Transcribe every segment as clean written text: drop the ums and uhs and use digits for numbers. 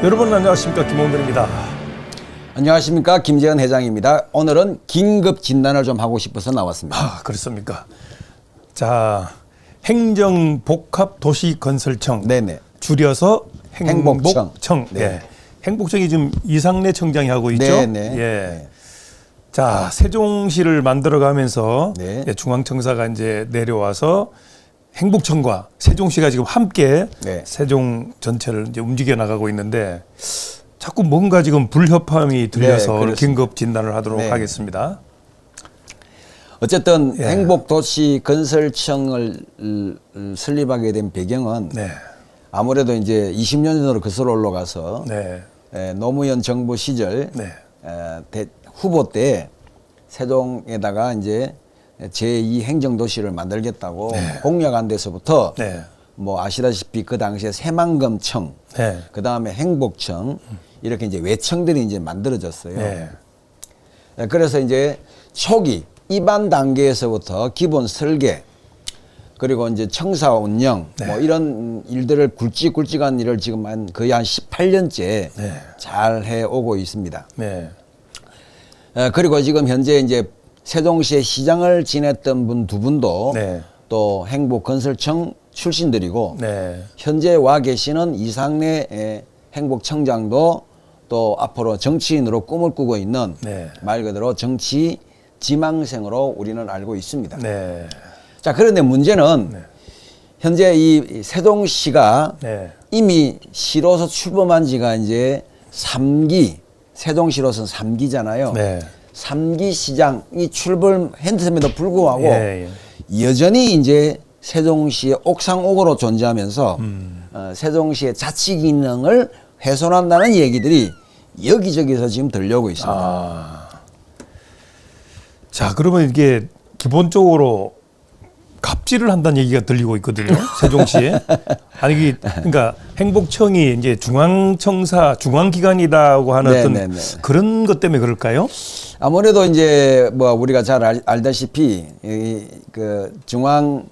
여러분 안녕하십니까, 김홍근입니다. 안녕하십니까, 김재현 회장입니다. 오늘은 긴급 진단을 좀 하고 싶어서 나왔습니다. 그렇습니까? 자, 행정복합도시건설청, 네네. 줄여서 행복청. 네. 네. 행복청이 지금 이상래 청장이 하고 있죠. 네네. 예. 네. 자, 세종시를 만들어가면서 네. 중앙청사가 이제 내려와서 행복청과 세종시가 지금 함께 네. 세종 전체를 이제 움직여 나가고 있는데 자꾸 뭔가 지금 불협화음이 들려서 그렇습니다. 긴급 진단을 하도록 네. 하겠습니다. 어쨌든 예. 행복도시건설청을 설립하게 된 배경은 네. 아무래도 이제 20년 전으로 거슬러 올라가서 네. 노무현 정부 시절 네. 후보 때 세종에다가 이제 제2 행정도시를 만들겠다고 네. 공약한 데서부터 네. 뭐 아시다시피 그 당시에 새만금청, 네. 그 다음에 행복청 이렇게 이제 외청들이 이제 만들어졌어요. 네. 그래서 이제 초기 입안 단계에서부터 기본 설계 그리고 이제 청사 운영 네. 뭐 이런 일들을 굵직굵직한 일을 지금 거의 한 18년째 네. 잘 해오고 있습니다. 네. 그리고 지금 현재 이제 세종시의 시장을 지냈던 분 두 분도 네. 또 행복건설청 출신들이고 네. 현재 와 계시는 이상래 행복청장도 또 앞으로 정치인으로 꿈을 꾸고 있는 네. 말 그대로 정치 지망생으로 우리는 알고 있습니다. 네. 자, 그런데 문제는 네. 현재 이 세종시가 네. 이미 시로서 출범한 지가 이제 3기, 세종시로서는 3기잖아요. 네. 3기 시장이 출범했음에도 불구하고 예, 여전히 이제 세종시의 옥상옥으로 존재하면서 세종시의 자치 기능을 훼손한다는 얘기들이 여기저기서 지금 들려오고 있습니다. 자, 그러면 이게 기본적으로 갑질을 한다는 얘기가 들리고 있거든요. 세종시에. 아니, 그러니까 행복청이 이제 중앙청사, 중앙기관이라고 하는 어떤 네네네. 그런 것 때문에 그럴까요? 아무래도 이제 뭐 우리가 잘 알다시피 그 중앙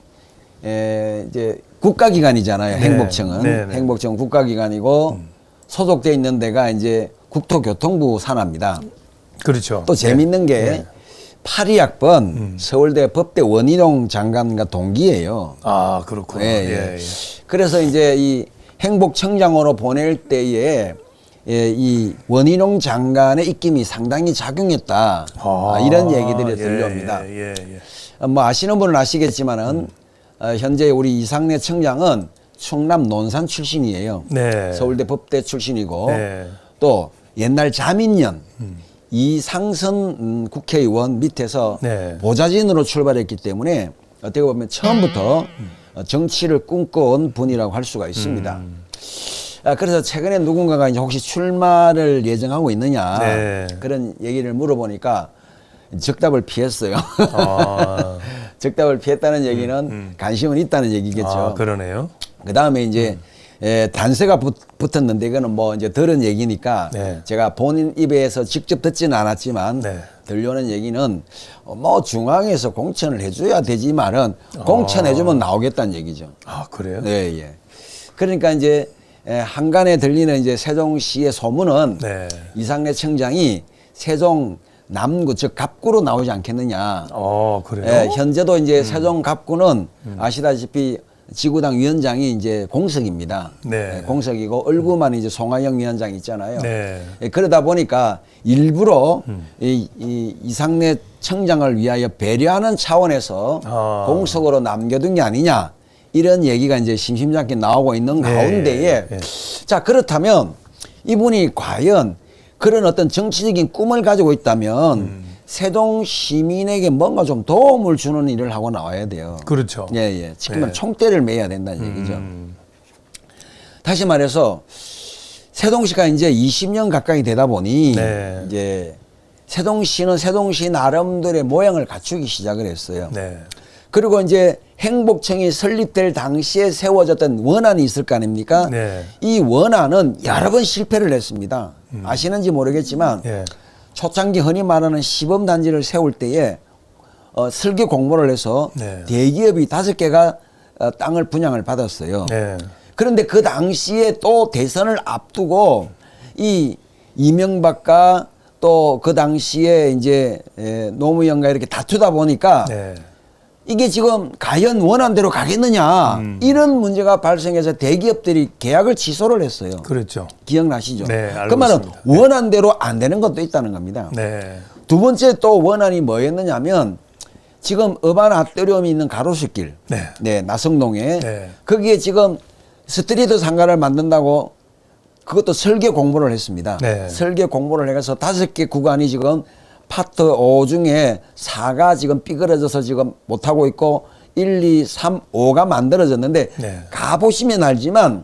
이제 국가기관이잖아요. 네. 행복청은 네네. 행복청 국가기관이고 소속돼 있는 데가 이제 국토교통부 산하입니다. 그렇죠. 또 재밌는 게 네. 82학번 서울대 법대 원희룡 장관과 동기예요. 아, 그렇구나. 예. 그래서 이제 이 행복청장으로 보낼 때에 이 원희룡 장관의 입김이 상당히 작용했다. 이런 얘기들이 들려옵니다. 예. 뭐 아시는 분은 아시겠지만은 현재 우리 이상래 청장은 충남 논산 출신이에요. 네. 서울대 법대 출신이고 네. 또 옛날 자민련 이상선 국회의원 밑에서 네. 보좌진으로 출발했기 때문에 어떻게 보면 처음부터 정치를 꿈꿔온 분이라고 할 수가 있습니다. 그래서 최근에 누군가가 이제 혹시 출마를 예정하고 있느냐 네. 그런 얘기를 물어보니까 적답을 피했어요. 적답을 피했다는 얘기는 관심은 있다는 얘기겠죠. 아, 그러네요. 그 다음에 이제 단세가 붙었는데 이거는 뭐 이제 들은 얘기니까 네. 제가 본인 입에서 직접 듣지는 않았지만 네. 들려오는 얘기는 뭐 중앙에서 공천을 해줘야 되지만은 공천해주면 나오겠다는 얘기죠. 아, 그래요? 네, 예. 그러니까 이제 한간에 들리는 이제 세종시의 소문은 네. 이상래 청장이 세종 남구 즉 갑구로 나오지 않겠느냐. 그래요? 현재도 이제 세종 갑구는 아시다시피 지구당 위원장이 이제 공석입니다. 네. 공석이고 얼굴만 이제 송하영 위원장 있잖아요. 네. 그러다 보니까 일부러 이상래 청장을 위하여 배려하는 차원에서 공석으로 남겨둔 게 아니냐 이런 얘기가 이제 심심찮게 나오고 있는 가운데에 자, 그렇다면 이분이 과연 그런 어떤 정치적인 꿈을 가지고 있다면 세종 시민에게 뭔가 좀 도움을 주는 일을 하고 나와야 돼요. 그렇죠. 예. 지금은 총대를 매야 된다는 얘기죠. 다시 말해서 세종시가 이제 20년 가까이 되다 보니 네. 이제 세종시는 세종시 나름대로의 모양을 갖추기 시작을 했어요. 네. 그리고 이제 행복청이 설립될 당시에 세워졌던 원안이 있을 거 아닙니까? 네. 이 원안은 여러 번 실패를 했습니다. 아시는지 모르겠지만 예. 초창기 흔히 말하는 시범단지를 세울 때에 설계 공모를 해서 네. 대기업이 5개가 땅을 분양을 받았어요. 네. 그런데 그 당시에 또 대선을 앞두고 이 이명박과 또 그 당시에 이제 노무현과 이렇게 다투다 보니까 네. 이게 지금 과연 원안대로 가겠느냐 이런 문제가 발생해서 대기업들이 계약을 취소를 했어요. 그렇죠. 기억나시죠? 네, 알고 그 말은 있습니다. 원안대로 안 되는 것도 있다는 겁니다. 네. 두 번째 또 원안이 뭐였느냐면 지금 어반 아트리움이 있는 가로수길, 네. 나성동에 네. 거기에 지금 스트리트 상가를 만든다고 그것도 설계 공모를 했습니다. 네. 설계 공모를 해서 5개 구간이 지금 파트 5 중에 4가 지금 삐그러져서 지금 못하고 있고 1, 2, 3, 5가 만들어졌는데 네. 가보시면 알지만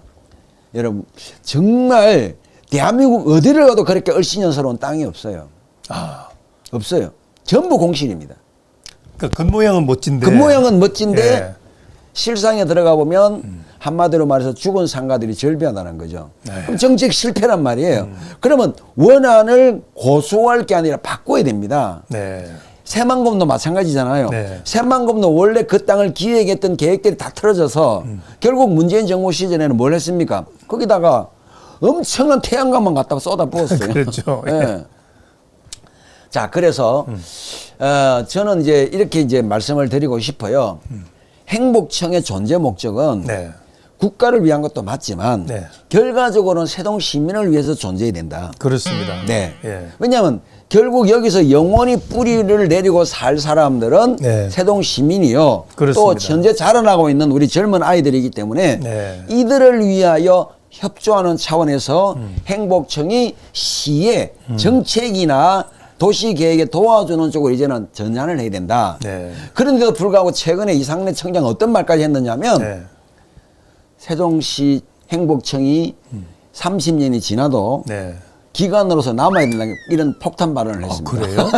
여러분 정말 대한민국 어디를 가도 그렇게 얼씬연스러운 땅이 없어요. 아, 없어요. 전부 공실입니다. 그러니까 겉모양은 멋진데. 겉모양은 멋진데 예. 실상에 들어가 보면 한마디로 말해서 죽은 상가들이 절비하다는 거죠. 네. 그럼 정책 실패란 말이에요. 그러면 원안을 고수할 게 아니라 바꿔야 됩니다. 네. 새만금도 마찬가지잖아요. 네. 새만금도 원래 그 땅을 기획했던 계획들이 다 틀어져서 결국 문재인 정부 시절에는 뭘 했습니까? 거기다가 엄청난 태양광만 갖다가 쏟아 부었어요. 그렇죠. 예. 자, 그래서 저는 이제 이렇게 이제 말씀을 드리고 싶어요. 행복청의 존재 목적은 네. 국가를 위한 것도 맞지만 네. 결과적으로는 세동 시민을 위해서 존재해야 된다. 그렇습니다. 네. 예. 왜냐하면 결국 여기서 영원히 뿌리를 내리고 살 사람들은 네. 세동 시민이요. 그렇습니다. 또 현재 자라나고 있는 우리 젊은 아이들이기 때문에 네. 이들을 위하여 협조하는 차원에서 행복청이 시의 정책이나 도시계획에 도와주는 쪽으로 이제는 전환을 해야 된다. 네. 그런데도 불구하고 최근에 이상래 청장 어떤 말까지 했느냐면 네. 세종시 행복청이 30년이 지나도 네. 기관으로서 남아야 된다 이런 폭탄 발언을 했습니다. 그래요?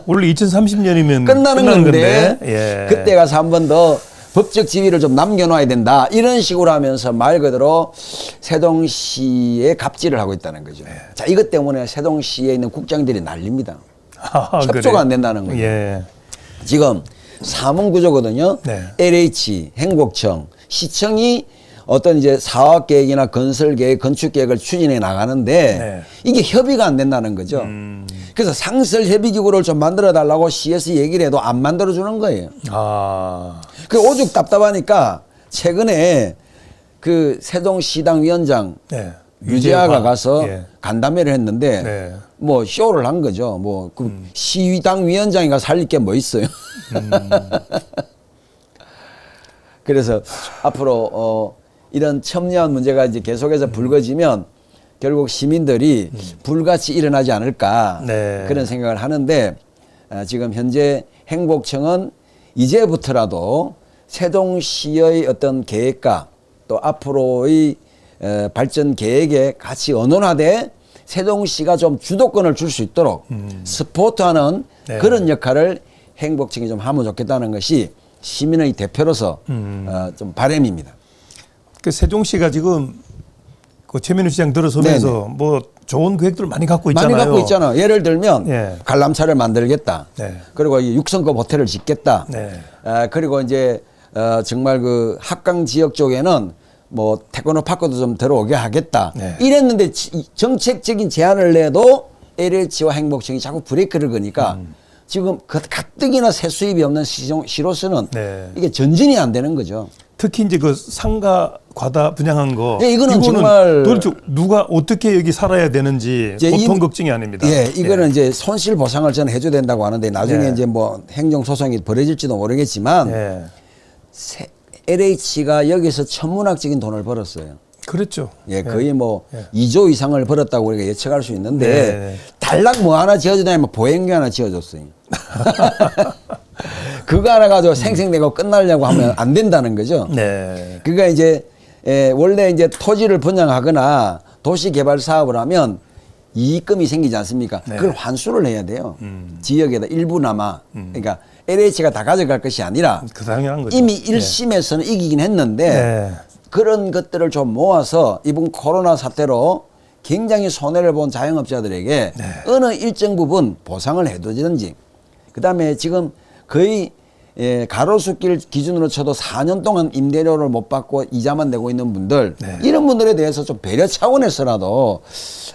원래 2030년이면 끝나는 건데 예. 그때 가서 한 번 더 법적 지위를 좀 남겨놔야 된다 이런 식으로 하면서 말 그대로 세동시에 갑질을 하고 있다는 거죠. 자, 이것 때문에 세동시에 있는 국장들이 난립니다. 협조가 그래요? 안 된다는 거죠. 예. 지금 사문구조거든요. 네. LH, 행복청, 시청이 어떤 이제 사업 계획이나 건설 계획, 건축 계획을 추진해 나가는데 네. 이게 협의가 안 된다는 거죠. 그래서 상설 협의 기구를 좀 만들어 달라고 CS 얘기를 해도 안 만들어 주는 거예요. 아. 그 오죽 답답하니까 최근에 그 세동시당 위원장 네. 유재하가 가서 예. 간담회를 했는데 네. 뭐 쇼를 한 거죠. 뭐 그 시당 위원장이 가서 살릴 게 뭐 있어요. 그래서 앞으로 이런 첨예한 문제가 이제 계속해서 불거지면 결국 시민들이 불같이 일어나지 않을까 네. 그런 생각을 하는데 지금 현재 행복청은 이제부터라도 세동시의 어떤 계획과 또 앞으로의 발전 계획에 같이 언론화돼 세동시가 좀 주도권을 줄 수 있도록 스포트하는 네. 그런 역할을 행복청이 좀 하면 좋겠다는 것이 시민의 대표로서 좀 바람입니다. 그 세종시가 지금 그 최민우 시장 들어서면서 뭐 좋은 계획들을 많이 갖고 있잖아요. 많이 갖고 있잖아. 예를 들면 예. 관람차를 만들겠다. 네. 그리고 이 6성급 호텔을 짓겠다. 네. 그리고 이제 정말 그 합강 지역 쪽에는 뭐 태권도 파크도 좀 들어오게 하겠다. 네. 이랬는데 정책적인 제안을 내도 LH와 행복청이 자꾸 브레이크를 거니까 지금 그 가뜩이나 세 수입이 없는 시로서는 네. 이게 전진이 안 되는 거죠. 특히 이제 그 상가 과다 분양한 거. 예, 이거는 정말 도대체 누가 어떻게 여기 살아야 되는지 보통 걱정이 아닙니다. 예, 이거는 이제 손실 보상을 저는 해줘야 된다고 하는데 나중에 네. 이제 뭐 행정 소송이 벌어질지도 모르겠지만 예. LH가 여기서 천문학적인 돈을 벌었어요. 그렇죠. 예, 거의 뭐 2조 이상을 벌었다고 우리가 예측할 수 있는데 네. 달랑 뭐 하나 지어주냐면 보행교 하나 지어줬어요. 그거 하나 가지고 생생내고 끝나려고 하면 안 된다는 거죠. 네. 그러니까 이제 원래 이제 토지를 분양하거나 도시 개발 사업을 하면 이익금이 생기지 않습니까? 네. 그걸 환수를 해야 돼요. 지역에다 일부나마. 그러니까 LH가 다 가져갈 것이 아니라 그 당연한 거죠. 이미 1심에서는 이기긴 했는데 네. 그런 것들을 좀 모아서 이번 코로나 사태로 굉장히 손해를 본 자영업자들에게 어느 일정 부분 보상을 해두든지 그다음에 지금 거의 가로수길 기준으로 쳐도 4년 동안 임대료를 못 받고 이자만 내고 있는 분들 네. 이런 분들에 대해서 좀 배려 차원에서라도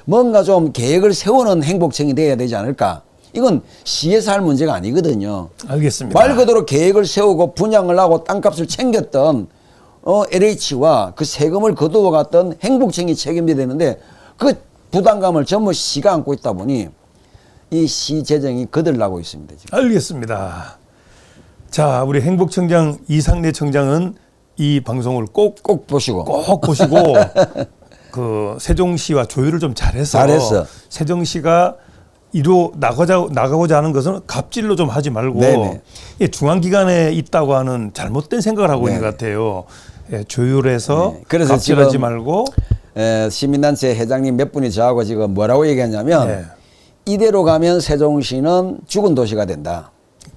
뭔가 좀 계획을 세우는 행복청이 돼야 되지 않을까. 이건 시에서 할 문제가 아니거든요. 알겠습니다. 말 그대로 계획을 세우고 분양을 하고 땅값을 챙겼던 LH와 그 세금을 거두어 갔던 행복청이 책임져야 되는데 그 부담감을 전부 시가 안고 있다 보니 이 시 재정이 거들나고 있습니다. 지금. 알겠습니다. 자, 우리 행복청장 이상래 청장은 이 방송을 꼭 보시고. 보시고 그 세종시와 조율을 좀 잘해서 세종시가 나가고자 하는 것은 갑질로 좀 하지 말고 네네. 이 중앙기관에 있다고 하는 잘못된 생각을 하고 네네. 있는 것 같아요. 예, 조율해서 그래서 갑질하지 지금 말고 시민단체 회장님 몇 분이 저하고 지금 뭐라고 얘기했냐면 네. 이대로 가면 세종시는 죽은 도시가 된다.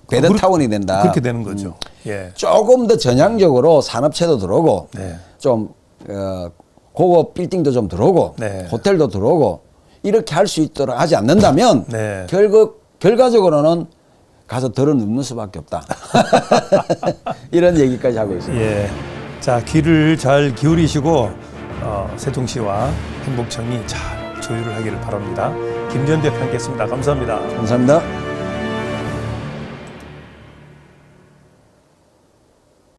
베드타운이 된다. 그렇게 되는 거죠. 예. 조금 더 전향적으로 산업체도 들어오고 네. 좀 고급 빌딩도 좀 들어오고 네. 호텔도 들어오고 이렇게 할 수 있도록 하지 않는다면 네. 결과적으로는 가서 덜어 눕는 수밖에 없다. 이런 얘기까지 하고 있습니다. 예. 자, 귀를 잘 기울이시고 세종시와 행복청이 잘 조율을 하기를 바랍니다. 김전 대표 함께했습니다. 감사합니다. 감사합니다.